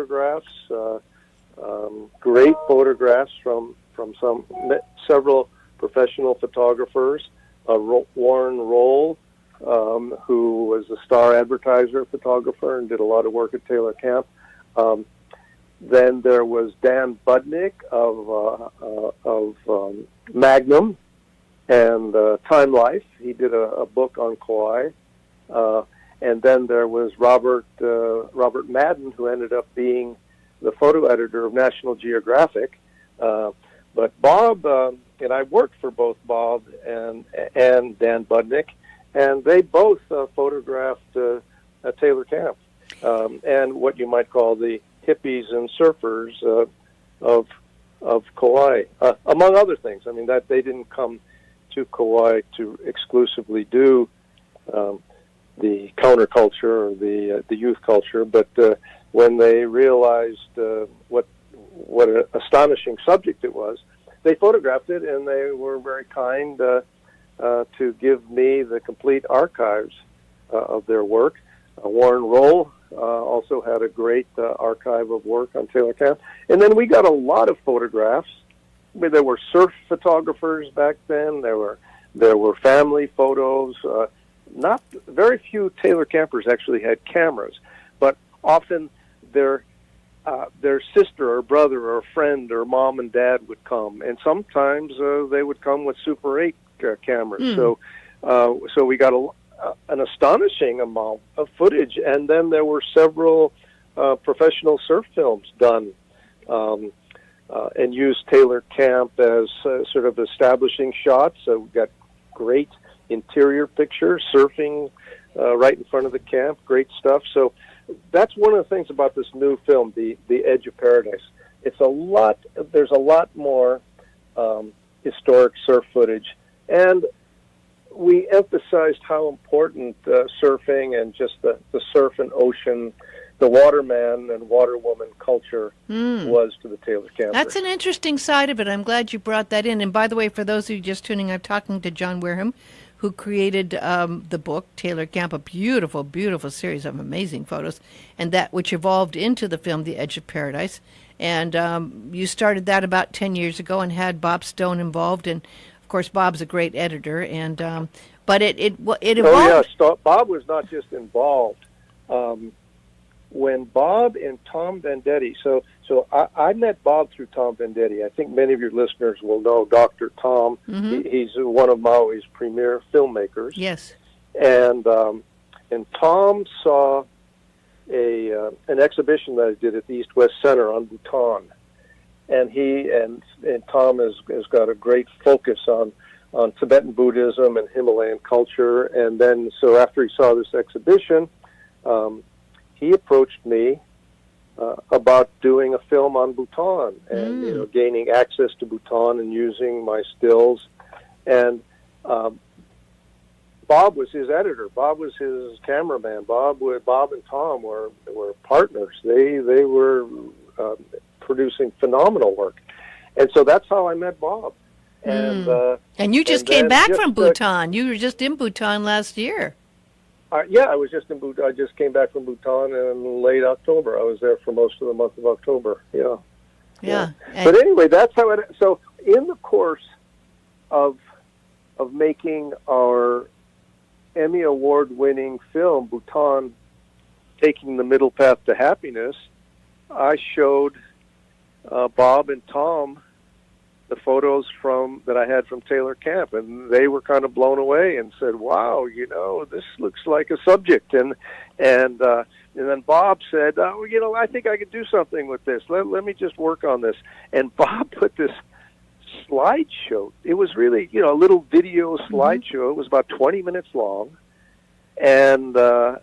photographs, great photographs from several professional photographers. Warren Roll, who was a star advertiser photographer and did a lot of work at Taylor Camp. Then there was Dan Budnick of Magnum and Time Life. He did a book on Kauai. And then there was Robert Madden, who ended up being the photo editor of National Geographic. But Bob, and I worked for both Bob and Dan Budnick, and they both photographed at Taylor Camp and what you might call the hippies and surfers of Kauai, among other things. I mean, that they didn't come to Kauai to exclusively do the counterculture or the youth culture, but when they realized what an astonishing subject it was, they photographed it, and they were very kind to give me the complete archives of their work. Warren Roll also had a great archive of work on Taylor Camp. And then we got a lot of photographs. I mean, there were surf photographers back then. There were family photos. Not very few Taylor campers actually had cameras, but often their sister or brother or friend or mom and dad would come, and sometimes they would come with Super 8 cameras. So we got an astonishing amount of footage, and then there were several professional surf films done and used Taylor Camp as sort of establishing shots. So we got great interior pictures, surfing right in front of the camp, great stuff. So that's one of the things about this new film, The Edge of Paradise. There's a lot more historic surf footage, and we emphasized how important surfing and just the surf and ocean, the waterman and waterwoman culture was to the Taylor campers. That's an interesting side of it. I'm glad you brought that in. And by the way, for those of you just tuning, I'm talking to John Wehrheim, who created the book, Taylor Camp, a beautiful, beautiful series of amazing photos, and that which evolved into the film, The Edge of Paradise. And you started that about 10 years ago and had Bob Stone involved. And, of course, Bob's a great editor. And but it evolved. Oh, yeah, Bob was not just involved. When Bob and Tom Vendetti, so I met Bob through Tom Vendetti. I think many of your listeners will know Dr. Tom. Mm-hmm. He's one of Maui's premier filmmakers. Yes. And Tom saw an exhibition that I did at the East-West Center on Bhutan. And he and Tom has got a great focus on Tibetan Buddhism and Himalayan culture. And then, so after he saw this exhibition, he approached me about doing a film on Bhutan and gaining access to Bhutan and using my stills. And Bob was his editor. Bob was his cameraman. Bob and Tom were partners. They were producing phenomenal work, and so that's how I met Bob. And you just came back from Bhutan. You were just in Bhutan last year. Yeah, I was just in Bhutan. I just came back from Bhutan in late October. I was there for most of the month of October. Yeah. But anyway, that's how it. So in the course of making our Emmy Award-winning film, Bhutan, Taking the Middle Path to Happiness, I showed Bob and Tom the photos that I had from Taylor Camp, and they were kind of blown away and said, "Wow, this looks like a subject." And then Bob said, "I think I could do something with this. Let me just work on this." And Bob put this slideshow. It was really, a little video slideshow. It was about 20 minutes long, and God,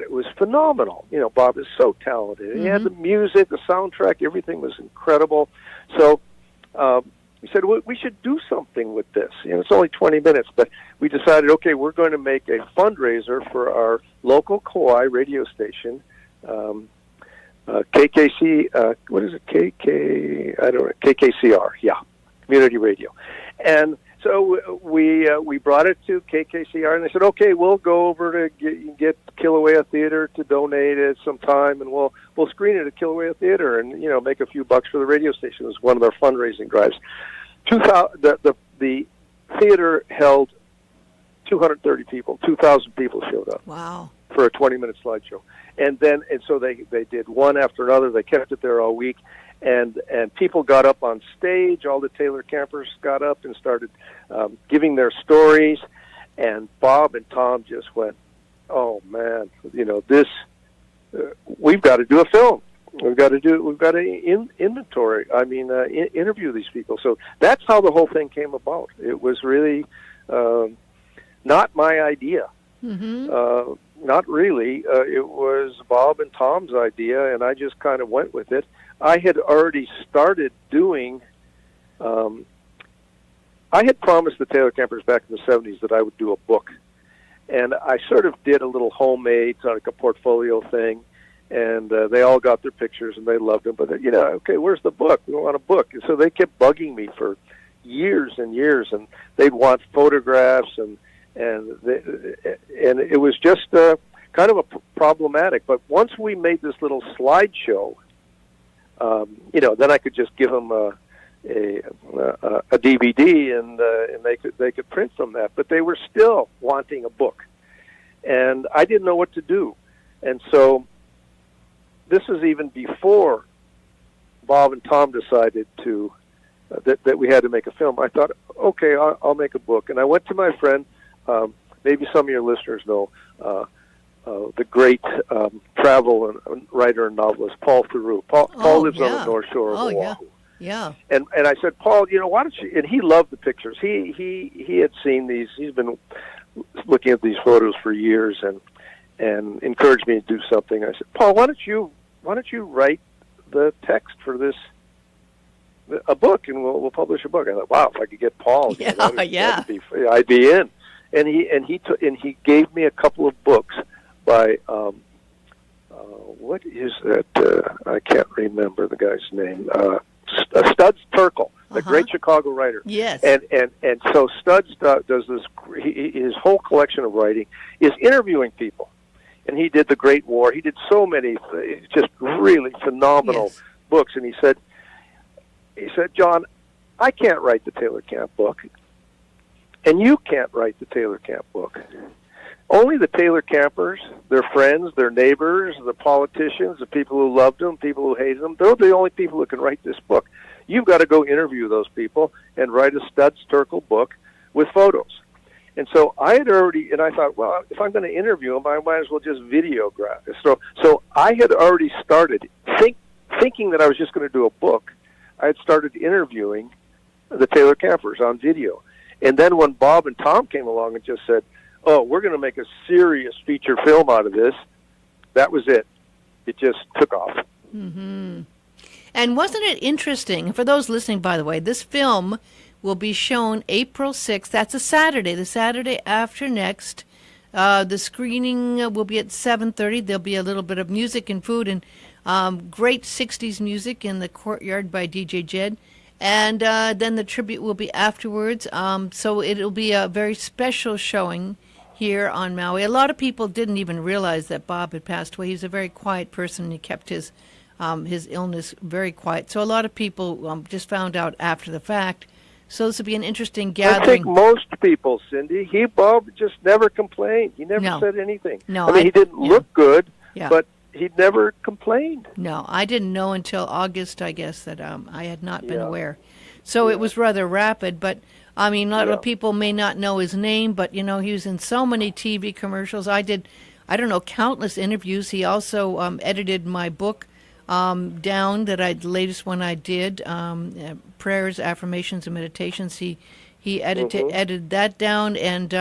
it was phenomenal. Bob is so talented. He had the music, the soundtrack, everything was incredible. So we said, we should do something with this. It's only 20 minutes, but we decided, okay, we're going to make a fundraiser for our local Kauai radio station, KKC, what is it, KKCR, yeah, community radio. And So we brought it to KKCR, and they said, "Okay, we'll go over to get Kilauea Theater to donate it sometime, and we'll screen it at Kilauea Theater, and make a few bucks for the radio station." It was one of their fundraising drives. The theater held 230 people. 2,000 people showed up. Wow! For a 20-minute slideshow, and so they did one after another. They kept it there all week. And people got up on stage. All the Taylor campers got up and started giving their stories. And Bob and Tom just went, "Oh man, this. We've got to do a film. We've got to inventory. Interview these people." So that's how the whole thing came about. It was really not my idea. Mm-hmm. Not really. It was Bob and Tom's idea, and I just kind of went with it. I had already started doing. I had promised the Taylor campers back in the 70s that I would do a book, and I sort of did a little homemade, like a portfolio thing, and they all got their pictures and they loved them. But okay, where's the book? We want a book, and so they kept bugging me for years and years, and they'd want photographs and it was just kind of problematic. But once we made this little slideshow. Then I could just give them a DVD, and they could print from that. But they were still wanting a book, and I didn't know what to do. And so this is even before Bob and Tom decided to that we had to make a film. I thought, okay, I'll make a book, and I went to my friend. Maybe some of your listeners know. The great travel and writer and novelist Paul Theroux. Paul lives on the North Shore of Oahu. Yeah. And I said, Paul, why don't you? And he loved the pictures. He had seen these. He's been looking at these photos for years and encouraged me to do something. I said, Paul, why don't you write the text for a book, and we'll publish a book. I thought, wow, if I could get Paul, I'd be in. And he gave me a couple of books by what is that? I can't remember the guy's name. Studs Terkel, the great Chicago writer. Yes. And so Studs does this. His whole collection of writing is interviewing people, and he did The Great War. He did so many just really phenomenal books. And he said, John, I can't write the Taylor Camp book, and you can't write the Taylor Camp book. Only the Taylor campers, their friends, their neighbors, the politicians, the people who loved them, people who hated them, they're the only people who can write this book. You've got to go interview those people and write a Studs Terkel book with photos. And so I had already, and I thought, well, if I'm going to interview them, I might as well just videograph it. So I had already started thinking that I was just going to do a book. I had started interviewing the Taylor campers on video. And then when Bob and Tom came along and just said, oh, we're going to make a serious feature film out of this, that was it. It just took off. Mm-hmm. And wasn't it interesting? For those listening, by the way, this film will be shown April 6th. That's a Saturday, the Saturday after next. The screening will be at 7:30. There'll be a little bit of music and food and great 60s music in the courtyard by DJ Jed. And then the tribute will be afterwards. So it'll be a very special showing here on Maui. A lot of people didn't even realize that Bob had passed away. He's a very quiet person. He kept his illness very quiet. So a lot of people just found out after the fact. So this will be an interesting gathering. I think most people, Cindy, Bob just never complained. He never said anything. No, he didn't look good, but he never complained. No, I didn't know until August, I guess, that I had not been aware. So it was rather rapid, but I mean, a lot of people may not know his name, but, he was in so many TV commercials. I did, countless interviews. He also edited my book down, the latest one I did, Prayers, Affirmations, and Meditations. He edited that down, and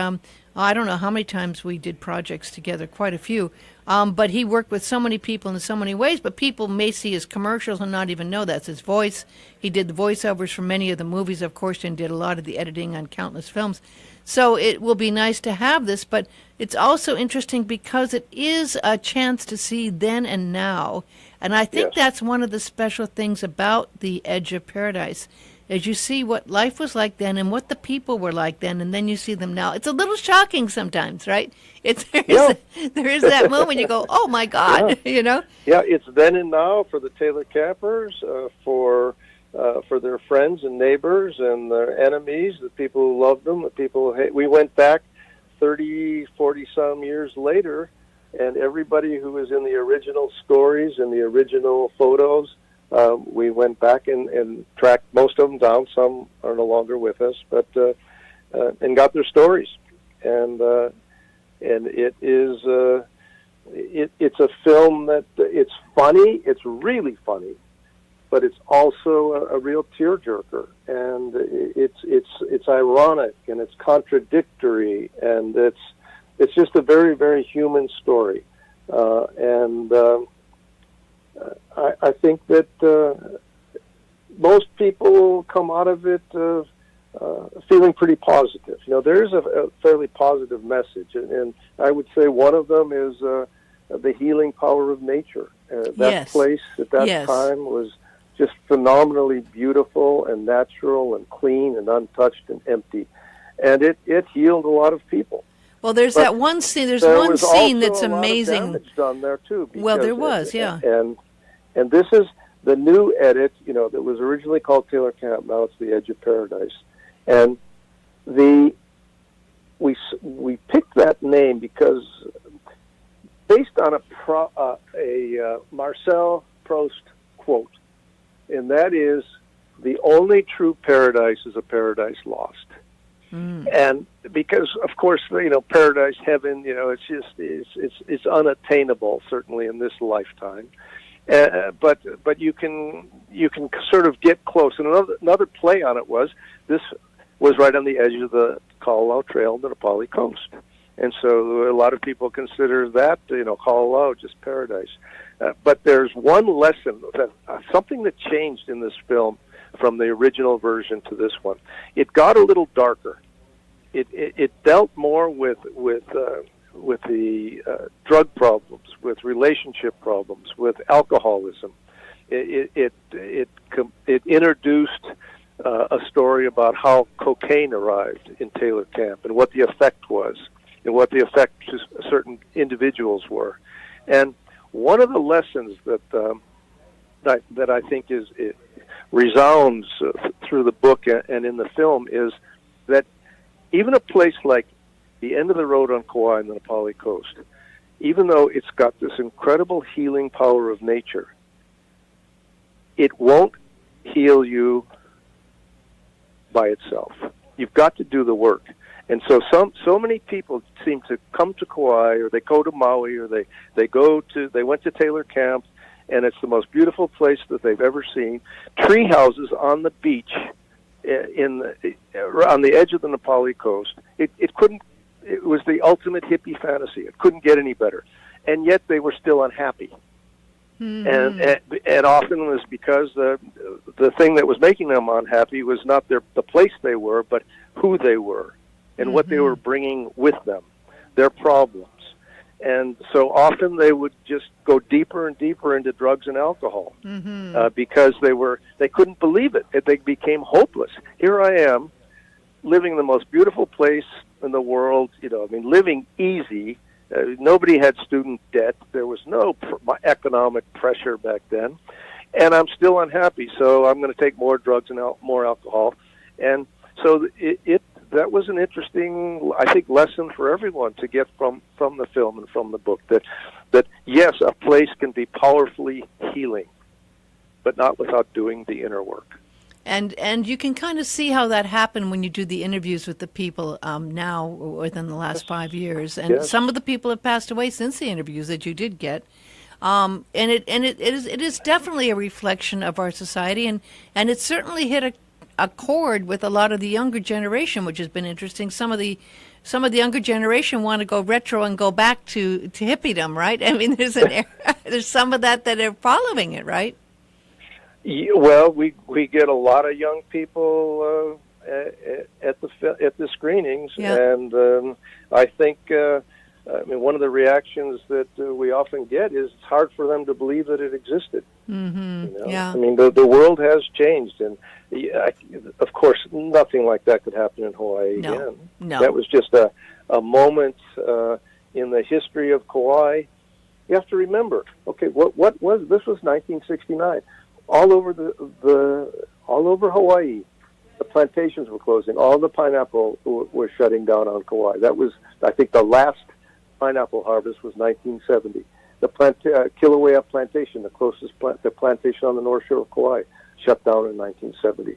I don't know how many times we did projects together, quite a few. But he worked with so many people in so many ways, but people may see his commercials and not even know that's his voice. He did the voiceovers for many of the movies, of course, and did a lot of the editing on countless films. So it will be nice to have this, but it's also interesting because it is a chance to see then and now. And I think that's one of the special things about The Edge of Paradise. as you see what life was like then and what the people were like then, and then you see them now. It's a little shocking sometimes, right? There is that moment you go, oh my God, you know? Yeah, it's then and now for the Taylor campers, for their friends and neighbors and their enemies, the people who loved them, the people who we went back 30, 40-some years later, and everybody who was in the original stories and the original photos, we went back and tracked most of them down. Some are no longer with us, but and got their stories. And it is it's a film that it's funny. It's really funny, but it's also a real tearjerker, and it's ironic and it's contradictory, and it's just a very, very human story. I think that most people come out of it feeling pretty positive. You know, there's a fairly positive message, and I would say one of them is the healing power of nature. That place at that time was just phenomenally beautiful and natural and clean and untouched and empty, and it healed a lot of people. Well, there's that one scene. There's one scene that's amazing. Lot of damage done there too. Well, there was, yeah. And this is the new edit. You know, that was originally called Taylor Camp. Now it's The Edge of Paradise, and we picked that name because based on a Marcel Proust quote, and that is, the only true paradise is a paradise lost. And because, of course, you know, paradise, heaven, you know, it's just it's unattainable, certainly in this lifetime. But you can sort of get close. And another play on it was, this was right on the edge of the Colorado Trail, the Nepali coast, and so a lot of people consider that, you know, Colorado just paradise. But there's one lesson, that something that changed in this film from the original version to this one. It got a little darker. It dealt more with the drug problems, with relationship problems, with alcoholism. It introduced a story about how cocaine arrived in Taylor Camp and what the effect was, and what the effect to certain individuals were. And one of the lessons that I think it resounds through the book and in the film is that even a place like the end of the road on Kauai and the Nepali coast, even though it's got this incredible healing power of nature, it won't heal you by itself. You've got to do the work. And so many people seem to come to Kauai, or they go to Maui, or they went to Taylor Camp, and it's the most beautiful place that they've ever seen. Tree houses on the beach, on the edge of the Nepali coast. It was the ultimate hippie fantasy. It couldn't get any better, and yet they were still unhappy. Mm-hmm. And often it was because the thing that was making them unhappy was not the place they were, but who they were, and what they were bringing with them, their problems. And so often they would just go deeper and deeper into drugs and alcohol, because they couldn't believe it. They became hopeless. Here I am, living in the most beautiful place in the world. You know, I mean, living easy. Nobody had student debt. There was no economic pressure back then, and I'm still unhappy. So I'm going to take more drugs and more alcohol. And so that was an interesting, I think, lesson for everyone to get from the film and from the book, that yes, a place can be powerfully healing, but not without doing the inner work. And you can kind of see how that happened when you do the interviews with the people now within the last 5 years. And some of the people have passed away since the interviews that you did get. And it is definitely a reflection of our society, and it certainly hit a chord with a lot of the younger generation, which has been interesting. Some of the younger generation want to go retro and go back to hippiedom, right? I mean, there's some of that are following it, right? Yeah, well, we get a lot of young people at the screenings, and I think I mean, one of the reactions that we often get is it's hard for them to believe that it existed. Yeah. I mean, the world has changed, and of course, nothing like that could happen in Hawaii again. No. That was just a moment in the history of Kauai. You have to remember, okay, what was this? Was 1969. All over all over Hawaii, the plantations were closing. All the pineapple were shutting down on Kauai. That was, I think, the last pineapple harvest was 1970. The Kilauea plantation, the closest the plantation on the North Shore of Kauai, shut down in 1970.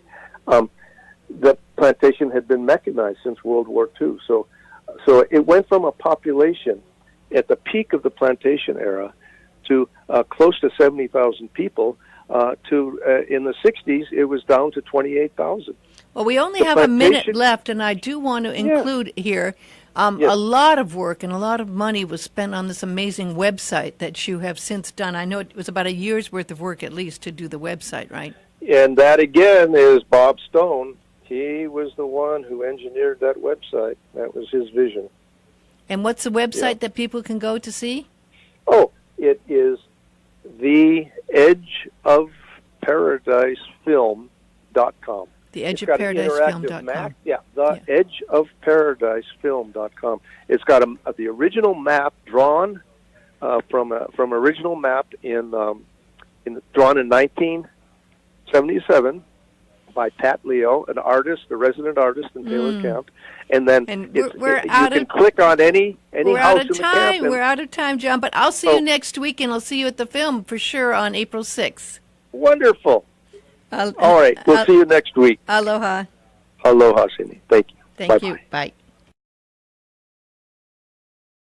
The plantation had been mechanized since World War II, so it went from a population at the peak of the plantation era to close to 70,000 people. To in the 60s, it was down to 28,000. Well, we only have a minute left, and I do want to include here a lot of work and a lot of money was spent on this amazing website that you have since done. I know it was about a year's worth of work at least to do the website, right? And that, again, is Bob Stone. He was the one who engineered that website. That was his vision. And what's the website that people can go to see? Oh, it is theedgeofparadisefilm.com. Theedgeofparadisefilm.com. Theedgeofparadisefilm.com. It's got the original map drawn from original map drawn in 1977 by Pat Leo, an artist, a resident artist in Taylor Camp, and then you can click on any house in the camp. We're out of time, John, but I'll see you next week, and I'll see you at the film for sure on April 6th. Wonderful. All right, we'll see you next week. Aloha. Aloha, Cindy. Thank you. Thank you. Bye.